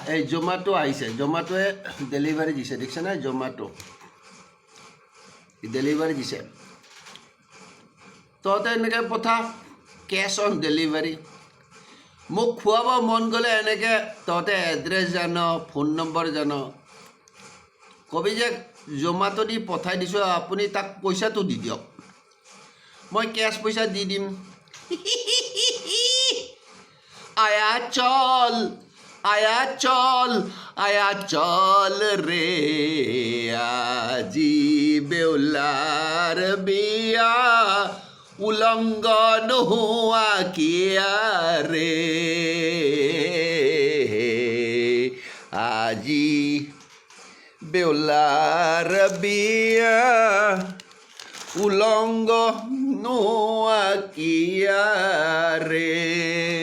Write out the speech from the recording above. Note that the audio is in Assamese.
এই জোমাটো আহিছে জোমাটোৱে ডেলিভাৰী দিছে দেখিছে নাই জোমাটো ডেলিভাৰী দিছে তহঁতে এনেকৈ পঠা কেছ অন ডেলিভাৰী মোক খুৱাব মন গ'লে এনেকৈ তহঁতে এড্ৰেছ জান ফোন নম্বৰ জান কবি যে জোমাটো দি পঠাই দিছোঁ আপুনি তাক পইচাটো দি দিয়ক মই কেছ পইচা দি দিম আয়া চল ৰে আজি বেউলাৰ বিয়া উলংগ নোহোৱা কিয়া ৰে আজি বেউলাৰ বিয়া উলংগ নোহোৱা কিয়া ৰে